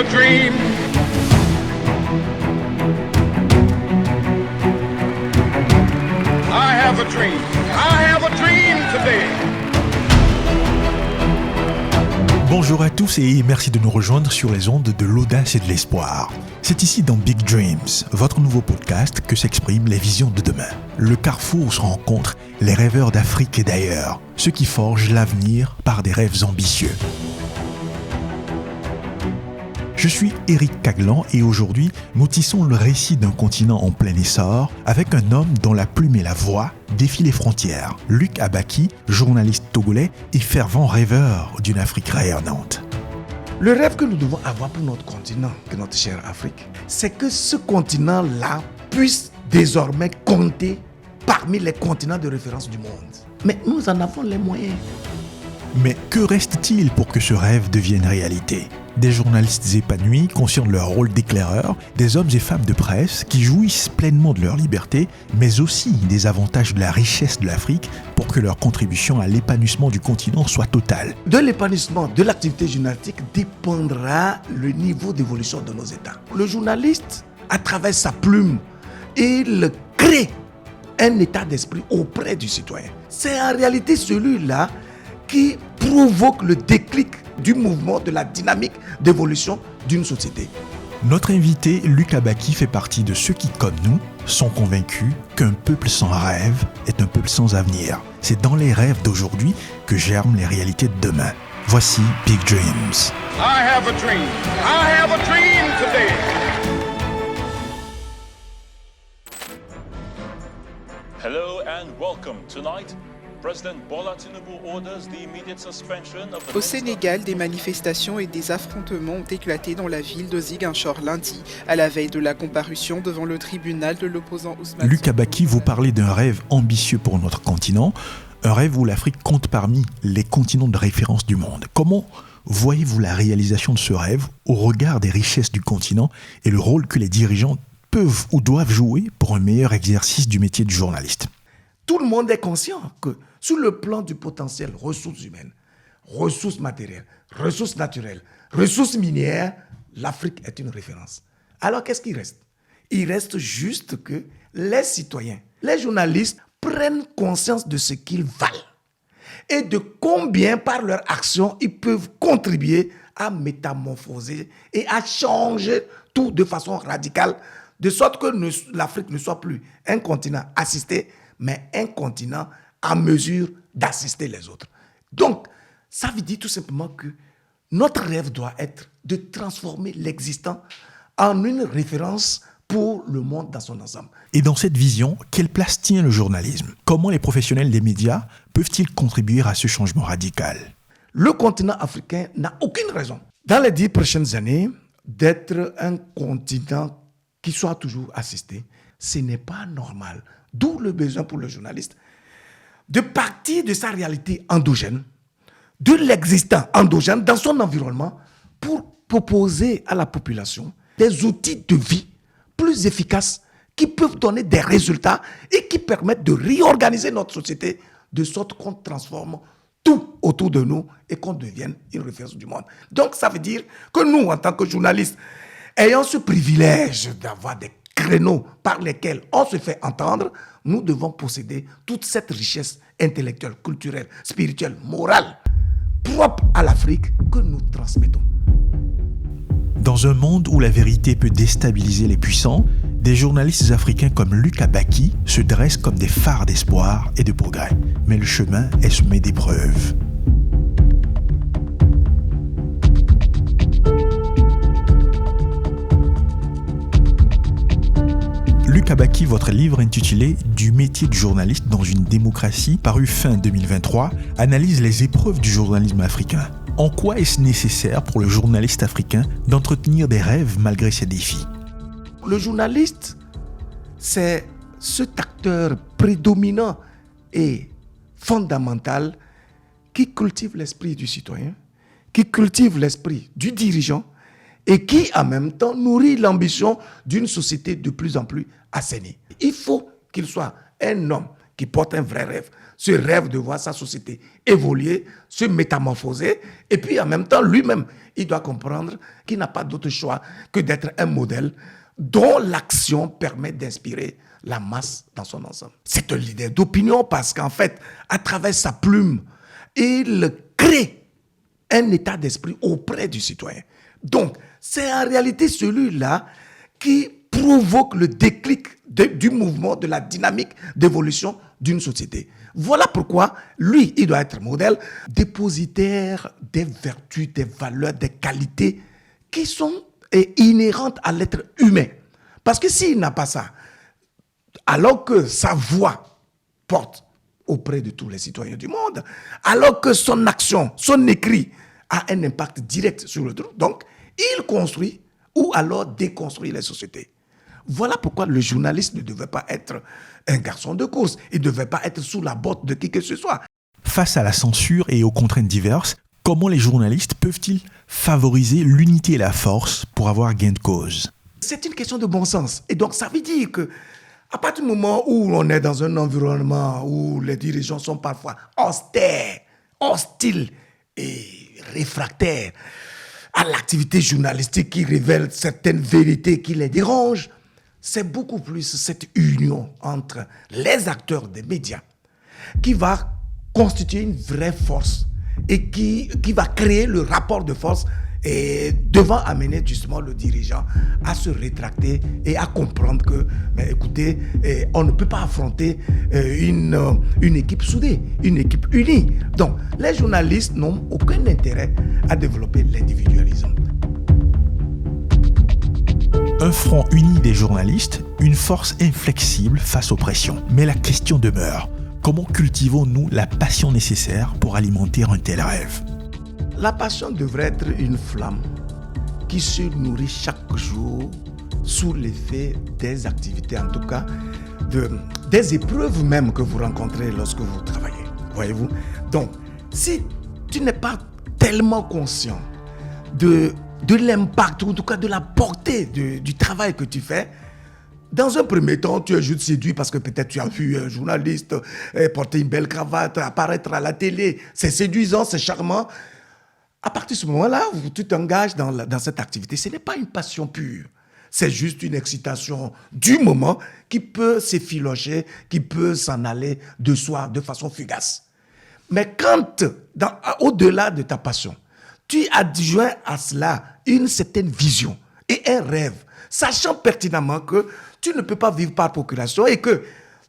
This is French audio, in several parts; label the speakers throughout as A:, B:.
A: a dream. I have a dream. I have a dream today.
B: Bonjour à tous et merci de nous rejoindre sur les ondes de l'audace et de l'espoir. C'est ici dans Big Dreams, votre nouveau podcast, que s'expriment les visions de demain. Le carrefour où se rencontrent les rêveurs d'Afrique et d'ailleurs, ceux qui forgent l'avenir par des rêves ambitieux. Je suis Éric Caglan et aujourd'hui, nous tissons le récit d'un continent en plein essor avec un homme dont la plume et la voix défient les frontières. Luc Abaki, journaliste togolais et fervent rêveur d'une Afrique rayonnante.
C: Le rêve que nous devons avoir pour notre continent, que notre chère Afrique, c'est que ce continent-là puisse désormais compter parmi les continents de référence du monde. Mais nous en avons les moyens.
B: Mais que reste-t-il pour que ce rêve devienne réalité ? Des journalistes épanouis, conscients de leur rôle d'éclaireurs, des hommes et femmes de presse qui jouissent pleinement de leur liberté, mais aussi des avantages de la richesse de l'Afrique pour que leur contribution à l'épanouissement du continent soit totale.
C: De l'épanouissement de l'activité journalistique dépendra le niveau d'évolution de nos États. Le journaliste, à travers sa plume, il crée un état d'esprit auprès du citoyen. C'est en réalité celui-là qui provoque le déclic du mouvement, de la dynamique d'évolution d'une société.
B: Notre invité, Luc Abaki, fait partie de ceux qui, comme nous, sont convaincus qu'un peuple sans rêve est un peuple sans avenir. C'est dans les rêves d'aujourd'hui que germent les réalités de demain. Voici Big Dreams.
A: I have a dream. I have a dream today.
D: Hello and welcome. Tonight, President Bola Tinubu orders the immediate suspension of the...
E: Au Sénégal, des manifestations et des affrontements ont éclaté dans la ville de Ziguinchor lundi, à la veille de la comparution devant le tribunal de l'opposant Ousmane.
B: Luc Abaki vous parlait d'un rêve ambitieux pour notre continent, un rêve où l'Afrique compte parmi les continents de référence du monde. Comment voyez-vous la réalisation de ce rêve au regard des richesses du continent et le rôle que les dirigeants peuvent ou doivent jouer pour un meilleur exercice du métier de journaliste ?
C: Tout le monde est conscient que sur le plan du potentiel ressources humaines, ressources matérielles, ressources naturelles, ressources minières, l'Afrique est une référence. Alors qu'est-ce qui reste ? Il reste juste que les citoyens, les journalistes prennent conscience de ce qu'ils valent et de combien par leur action ils peuvent contribuer à métamorphoser et à changer tout de façon radicale, de sorte que l'Afrique ne soit plus un continent assisté, mais un continent à mesure d'assister les autres. Donc, ça veut dire tout simplement que notre rêve doit être de transformer l'existant en une référence pour le monde dans son ensemble.
B: Et dans cette vision, quelle place tient le journalisme ? Comment les professionnels des médias peuvent-ils contribuer à ce changement radical ?
C: Le continent africain n'a aucune raison, dans les 10 prochaines années, d'être un continent qui soit toujours assisté. Ce n'est pas normal. D'où le besoin pour le journaliste de partir de sa réalité endogène, de l'existant endogène dans son environnement pour proposer à la population des outils de vie plus efficaces qui peuvent donner des résultats et qui permettent de réorganiser notre société de sorte qu'on transforme tout autour de nous et qu'on devienne une référence du monde. Donc ça veut dire que nous, en tant que journalistes, ayant ce privilège d'avoir des créneaux par lesquels on se fait entendre, nous devons posséder toute cette richesse intellectuelle, culturelle, spirituelle, morale, propre à l'Afrique que nous transmettons.
B: Dans un monde où la vérité peut déstabiliser les puissants, des journalistes africains comme Luc Abaki se dressent comme des phares d'espoir et de progrès. Mais le chemin est semé d'épreuves. Luc Abaki, votre livre intitulé « Du métier de journaliste dans une démocratie » paru fin 2023, analyse les épreuves du journalisme africain. En quoi est-ce nécessaire pour le journaliste africain d'entretenir des rêves malgré ces défis ?
C: Le journaliste, c'est cet acteur prédominant et fondamental qui cultive l'esprit du citoyen, qui cultive l'esprit du dirigeant et qui, en même temps, nourrit l'ambition d'une société de plus en plus assainie. Il faut qu'il soit un homme qui porte un vrai rêve. Ce rêve de voir sa société évoluer, se métamorphoser, et puis en même temps, lui-même, il doit comprendre qu'il n'a pas d'autre choix que d'être un modèle dont l'action permet d'inspirer la masse dans son ensemble. C'est un leader d'opinion parce qu'en fait, à travers sa plume, il crée un état d'esprit auprès du citoyen. Donc, c'est en réalité celui-là qui provoque le déclic du mouvement, de la dynamique d'évolution d'une société. Voilà pourquoi, lui, il doit être modèle, dépositaire des vertus, des valeurs, des qualités qui sont inhérentes à l'être humain. Parce que s'il n'a pas ça, alors que sa voix porte auprès de tous les citoyens du monde, alors que son action, son écrit a un impact direct sur le truc, donc il construit ou alors déconstruit les sociétés. Voilà pourquoi le journaliste ne devait pas être un garçon de course. Il ne devait pas être sous la botte de qui que ce soit.
B: Face à la censure et aux contraintes diverses, comment les journalistes peuvent-ils favoriser l'unité et la force pour avoir gain de cause?
C: C'est une question de bon sens. Et donc, ça veut dire que à partir du moment où on est dans un environnement où les dirigeants sont parfois austères, hostiles et réfractaires à l'activité journalistique qui révèle certaines vérités qui les dérangent, c'est beaucoup plus cette union entre les acteurs des médias qui va constituer une vraie force et qui va créer le rapport de force et devant amener justement le dirigeant à se rétracter et à comprendre que, mais écoutez, on ne peut pas affronter une équipe soudée, une équipe unie. Donc, les journalistes n'ont aucun intérêt à développer l'individualisme.
B: Un front uni des journalistes, une force inflexible face aux pressions. Mais la question demeure, comment cultivons-nous la passion nécessaire pour alimenter un tel rêve?
C: La passion devrait être une flamme qui se nourrit chaque jour sous l'effet des activités, en tout cas des épreuves même que vous rencontrez lorsque vous travaillez. Voyez-vous? Donc, si tu n'es pas tellement conscient de l'impact, ou en tout cas de la portée du travail que tu fais, dans un premier temps, tu es juste séduit parce que peut-être tu as vu un journaliste porter une belle cravate, apparaître à la télé. C'est séduisant, c'est charmant. À partir de ce moment-là, tu t'engages dans cette activité. Ce n'est pas une passion pure. C'est juste une excitation du moment qui peut s'effilocher, qui peut s'en aller de soi de façon fugace. Mais quand, au-delà de ta passion, tu adjoins à cela une certaine vision et un rêve, sachant pertinemment que tu ne peux pas vivre par procuration et que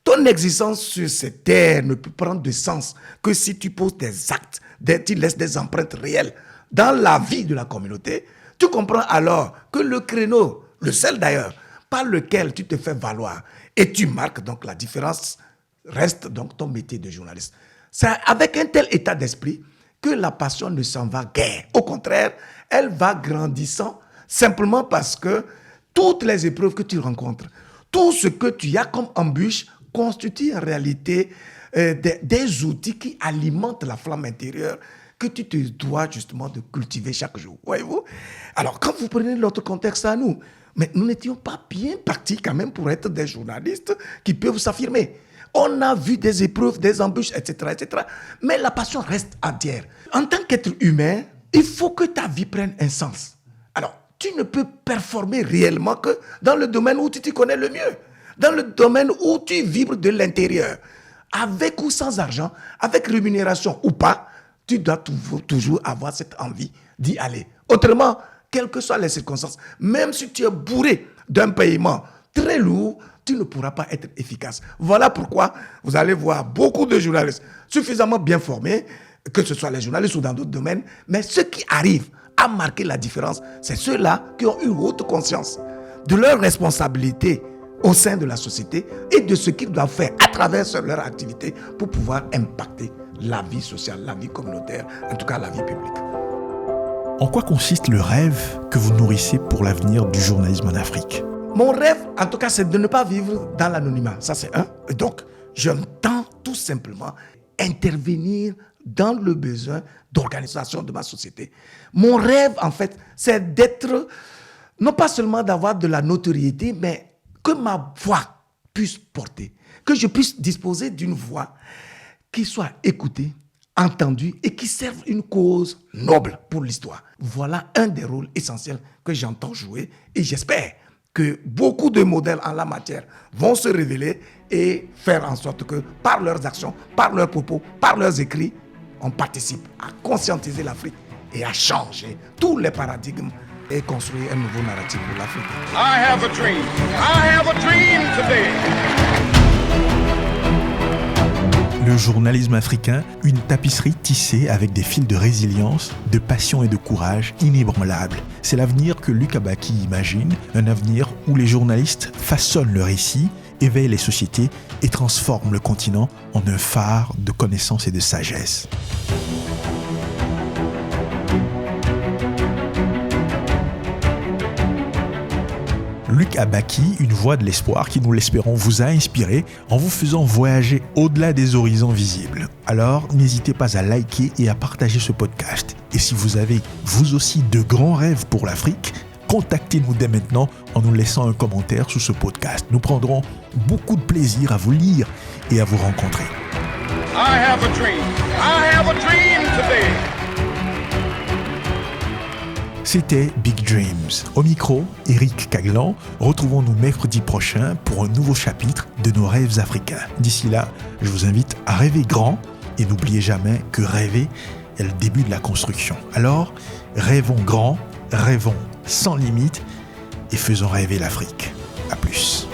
C: ton existence sur cette terre ne peut prendre de sens que si tu poses des actes, tu laisses des empreintes réelles dans la vie de la communauté. Tu comprends alors que le créneau, le seul d'ailleurs, par lequel tu te fais valoir et tu marques donc la différence, reste donc ton métier de journaliste. C'est avec un tel état d'esprit que la passion ne s'en va guère. Au contraire, elle va grandissant simplement parce que toutes les épreuves que tu rencontres, tout ce que tu as comme embûche constitue en réalité des outils qui alimentent la flamme intérieure que tu te dois justement de cultiver chaque jour. Voyez-vous? Alors, quand vous prenez notre contexte à nous, mais nous n'étions pas bien partis quand même pour être des journalistes qui peuvent s'affirmer. On a vu des épreuves, des embûches, etc., etc. Mais la passion reste entière. En tant qu'être humain, il faut que ta vie prenne un sens. Alors, tu ne peux performer réellement que dans le domaine où tu t'y connais le mieux. Dans le domaine où tu vibres de l'intérieur. Avec ou sans argent, avec rémunération ou pas, tu dois toujours avoir cette envie d'y aller. Autrement, quelles que soient les circonstances, même si tu es bourré d'un paiement très lourd, tu ne pourras pas être efficace. Voilà pourquoi vous allez voir beaucoup de journalistes suffisamment bien formés, que ce soit les journalistes ou dans d'autres domaines, mais ceux qui arrivent à marquer la différence, c'est ceux-là qui ont une haute conscience de leur responsabilité au sein de la société et de ce qu'ils doivent faire à travers leur activité pour pouvoir impacter la vie sociale, la vie communautaire, en tout cas la vie publique.
B: En quoi consiste le rêve que vous nourrissez pour l'avenir du journalisme en Afrique?
C: Mon rêve, en tout cas, c'est de ne pas vivre dans l'anonymat. Ça, c'est un. Et donc, j'entends tout simplement intervenir dans le besoin d'organisation de ma société. Mon rêve, en fait, c'est d'être, non pas seulement d'avoir de la notoriété, mais que ma voix puisse porter, que je puisse disposer d'une voix qui soit écoutée, entendue et qui serve une cause noble pour l'histoire. Voilà un des rôles essentiels que j'entends jouer et j'espère que beaucoup de modèles en la matière vont se révéler et faire en sorte que par leurs actions, par leurs propos, par leurs écrits, on participe à conscientiser l'Afrique et à changer tous les paradigmes et construire un nouveau narratif pour l'Afrique.
A: I have a dream. I have a dream today.
B: Le journalisme africain, une tapisserie tissée avec des fils de résilience, de passion et de courage inébranlables. C'est l'avenir que Luc Abaki imagine, un avenir où les journalistes façonnent le récit, éveillent les sociétés et transforment le continent en un phare de connaissance et de sagesse. Luc Abaki, une voix de l'espoir qui, nous l'espérons, vous a inspiré en vous faisant voyager au-delà des horizons visibles. Alors, n'hésitez pas à liker et à partager ce podcast. Et si vous avez, vous aussi, de grands rêves pour l'Afrique, contactez-nous dès maintenant en nous laissant un commentaire sous ce podcast. Nous prendrons beaucoup de plaisir à vous lire et à vous rencontrer.
A: I have a dream. I have a dream today.
B: C'était Big Dreams. Au micro, Eric Caglan. Retrouvons-nous mercredi prochain pour un nouveau chapitre de nos rêves africains. D'ici là, je vous invite à rêver grand et n'oubliez jamais que rêver est le début de la construction. Alors, rêvons grand, rêvons sans limite et faisons rêver l'Afrique. À plus.